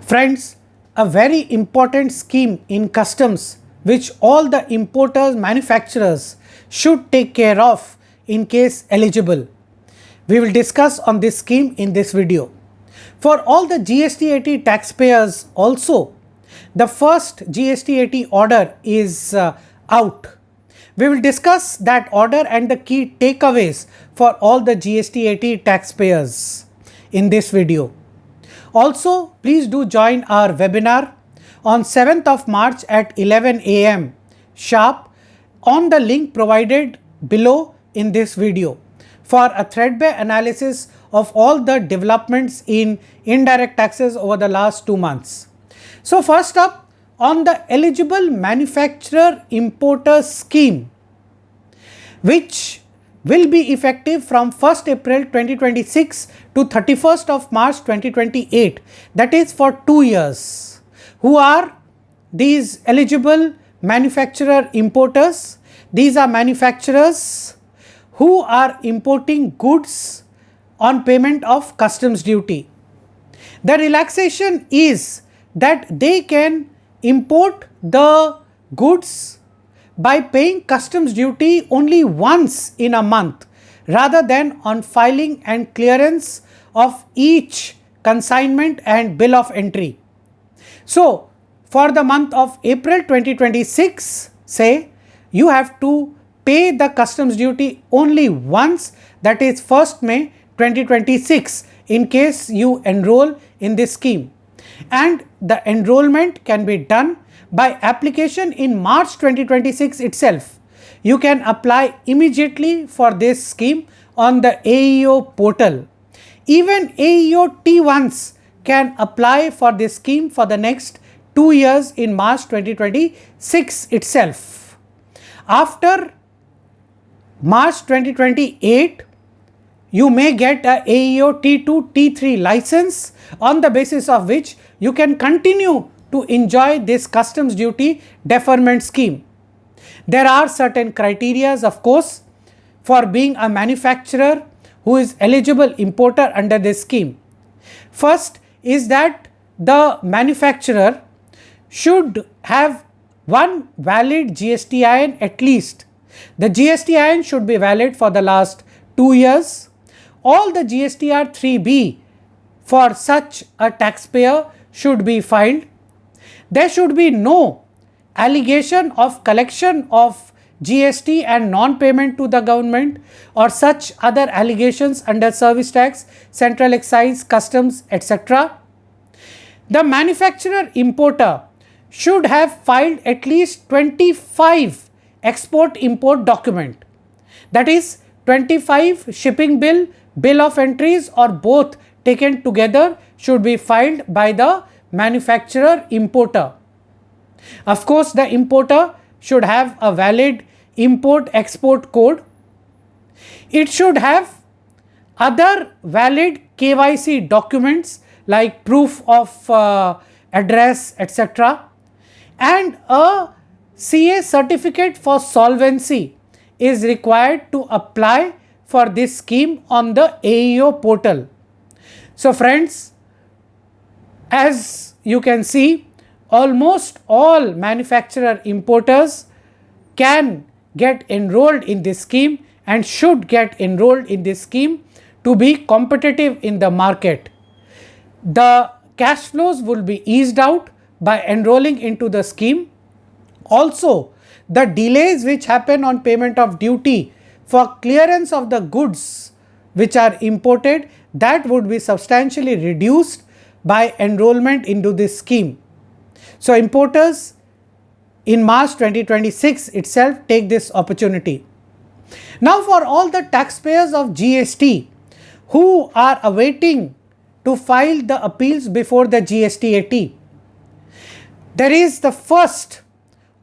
Friends, a very important scheme in customs which all the importers, manufacturers should take care of in case eligible. We will discuss on this scheme in this video. For all the GSTAT taxpayers also, the first GSTAT order is out. We will discuss that order and the key takeaways for all the GSTAT taxpayers in this video. Also, please do join our webinar on 7th of March at 11 AM sharp on the link provided below in this video for a threadbare analysis of all the developments in indirect taxes over the last 2 months. So first up, on the eligible manufacturer importer scheme, which will be effective from 1st April 2026 to 31st of March 2028, that is for 2 years. Who are these eligible manufacturer importers? These are manufacturers who are importing goods on payment of customs duty. The relaxation is that they can import the goods by paying customs duty only once in a month rather than on filing and clearance of each consignment and bill of entry. So, for the month of April 2026, say, you have to pay the customs duty only once, that is 1st May 2026, in case you enroll in this scheme. And the enrollment can be done by application in March 2026 itself. You can apply immediately for this scheme on the AEO portal. Even AEO T1s can apply for this scheme for the next 2 years in March 2026 itself. After March 2028, you may get a AEO T2, T3 license, on the basis of which you can continue to enjoy this customs duty deferment scheme. There are certain criteria, of course, for being a manufacturer who is eligible importer under this scheme. First is that the manufacturer should have one valid GSTIN at least. The GSTIN should be valid for the last 2 years. All the GSTR 3B for such a taxpayer should be filed. There should be no allegation of collection of GST and non-payment to the government or such other allegations under service tax, central excise, customs, etc. The manufacturer importer should have filed at least 25 export import document, that is 25 shipping bill, bill of entries or both taken together should be filed by the manufacturer importer. Of course, the importer should have a valid import export code. It should have other valid KYC documents like proof of address, etc. And a CA certificate for solvency is required to apply for this scheme on the AEO portal. So friends, as you can see, almost all manufacturer importers can get enrolled in this scheme and should get enrolled in this scheme to be competitive in the market. The cash flows will be eased out by enrolling into the scheme. Also, the delays which happen on payment of duty for clearance of the goods which are imported, that would be substantially reduced by enrollment into this scheme. So importers in March 2026 itself take this opportunity. Now for all the taxpayers of GST who are awaiting to file the appeals before the GSTAT, there is the first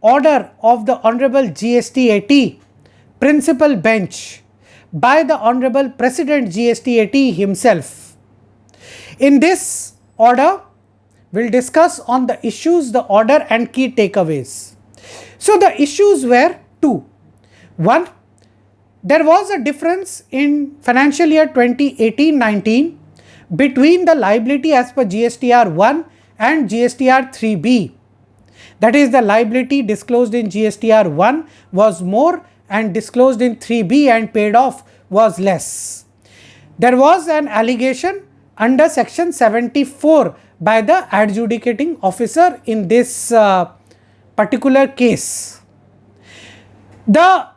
order of the Honorable GSTAT Principal Bench by the Honorable President GSTAT himself. In this order, we'll discuss on the issues, the order and key takeaways. So the issues were two. One, there was a difference in financial year 2018-19 between the liability as per GSTR 1 and GSTR 3B. That is, the liability disclosed in GSTR 1 was more and disclosed in 3B and paid off was less. There was an allegation under section 74 by the adjudicating officer in this particular case. The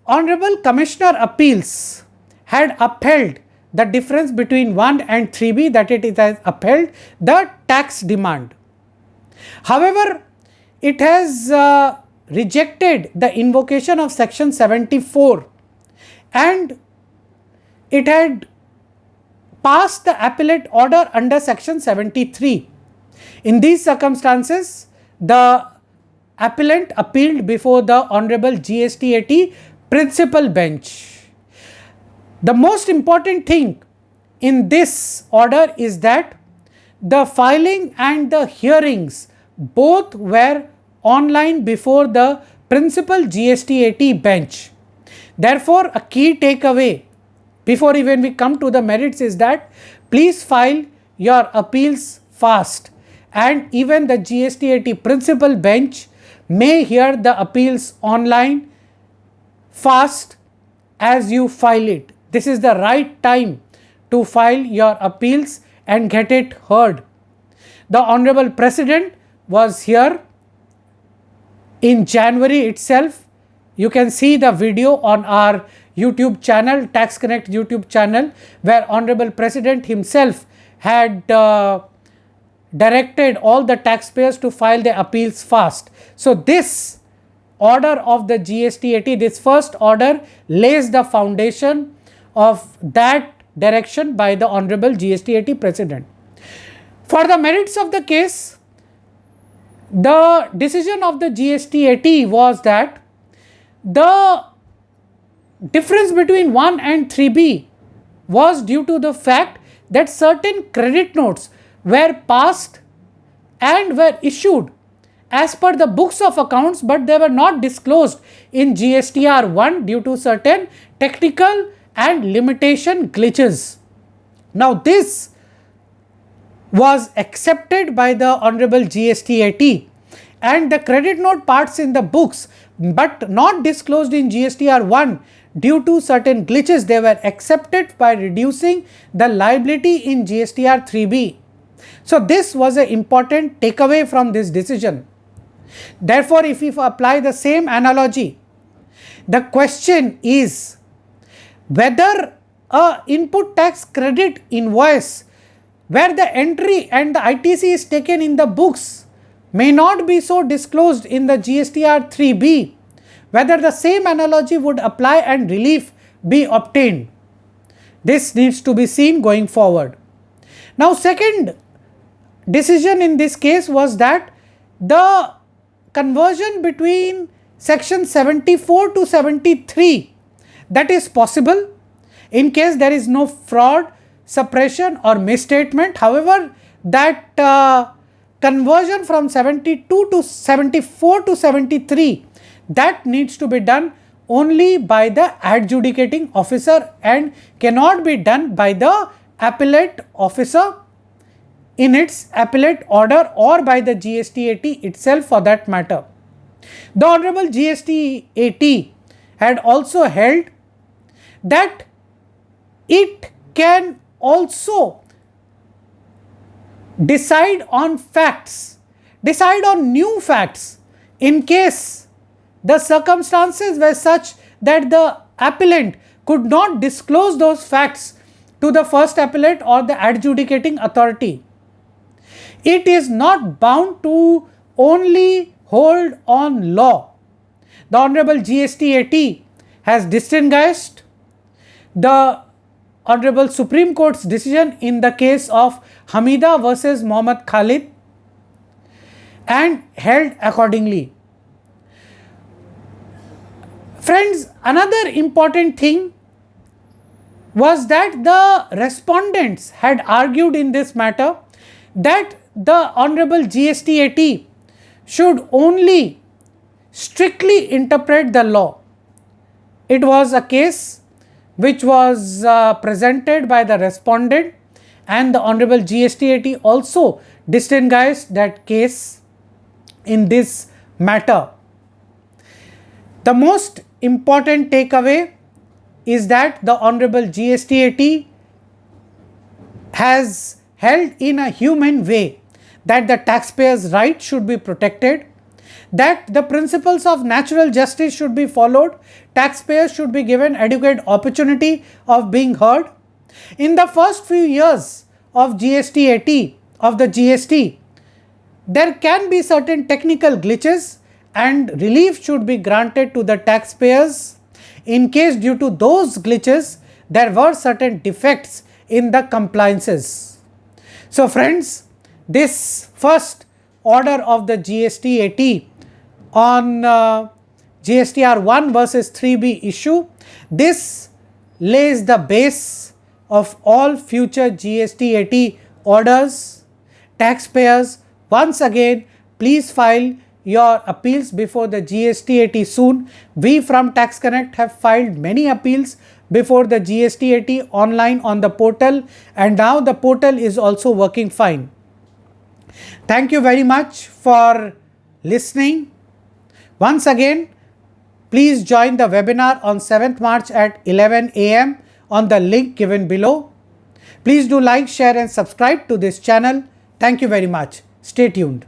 Honorable Commissioner Appeals had upheld the difference between 1 and 3B, that it has upheld the tax demand. However, it has rejected the invocation of section 74 and it had passed the appellate order under section 73. In these circumstances, the appellant appealed before the Honorable GSTAT principal bench. The most important thing in this order is that the filing and the hearings both were online before the principal GSTAT bench. Therefore, a key takeaway before even we come to the merits is that please file your appeals fast, and even the GSTAT principal bench may hear the appeals online fast as you file it. This is the right time to file your appeals and get it heard. The Honorable President was here in January itself. You can see the video on our YouTube channel, Tax Connect YouTube channel, where Honorable President himself had directed all the taxpayers to file their appeals fast. So this order of the GSTAT, this first order, lays the foundation of that direction by the Honorable GSTAT President. For the merits of the case, the decision of the GSTAT was that the difference between 1 and 3B was due to the fact that certain credit notes were passed and were issued as per the books of accounts, but they were not disclosed in GSTR 1 due to certain technical and limitation glitches. Now, this was accepted by the Honorable GSTAT, and the credit note parts in the books but not disclosed in GSTR 1 due to certain glitches, they were accepted by reducing the liability in GSTR 3B. So this was an important takeaway from this decision. Therefore, if we apply the same analogy, the question is whether a input tax credit invoice where the entry and the ITC is taken in the books may not be so disclosed in the GSTR 3B, whether the same analogy would apply and relief be obtained. This needs to be seen going forward. Now, second decision in this case was that the conversion between section 74 to 73, that is possible in case there is no fraud, suppression or misstatement. However, that conversion from 72 to 74 to 73, that needs to be done only by the adjudicating officer and cannot be done by the appellate officer in its appellate order or by the GSTAT itself for that matter. The Honorable GSTAT had also held that it can also decide on facts, decide on new facts in case the circumstances were such that the appellant could not disclose those facts to the first appellate or the adjudicating authority. It is not bound to only hold on law. The Honorable GSTAT has distinguished the Honorable Supreme Court's decision in the case of Hamida versus Mohammad Khalid and held accordingly. Friends, another important thing was that the respondents had argued in this matter that the Honorable GSTAT should only strictly interpret the law. It was a case which was presented by the respondent and the Honorable GSTAT also distinguished that case in this matter. The most important takeaway is that the Honorable GSTAT has held in a human way that the taxpayer's rights should be protected, that the principles of natural justice should be followed, taxpayers should be given adequate opportunity of being heard. In the first few years of GSTAT, of the GST, there can be certain technical glitches and relief should be granted to the taxpayers in case due to those glitches there were certain defects in the compliances. So friends, this first order of the GSTAT on GSTR 1 versus 3B issue, this lays the base of all future GSTAT orders. Taxpayers, once again, please file your appeals before the GSTAT soon. We from Tax Connect have filed many appeals before the GSTAT online on the portal, and now the portal is also working fine. Thank you very much for listening. Once again, please join the webinar on 7th March at 11 AM on the link given below. Please do like, share and subscribe to this channel. Thank you very much. Stay tuned.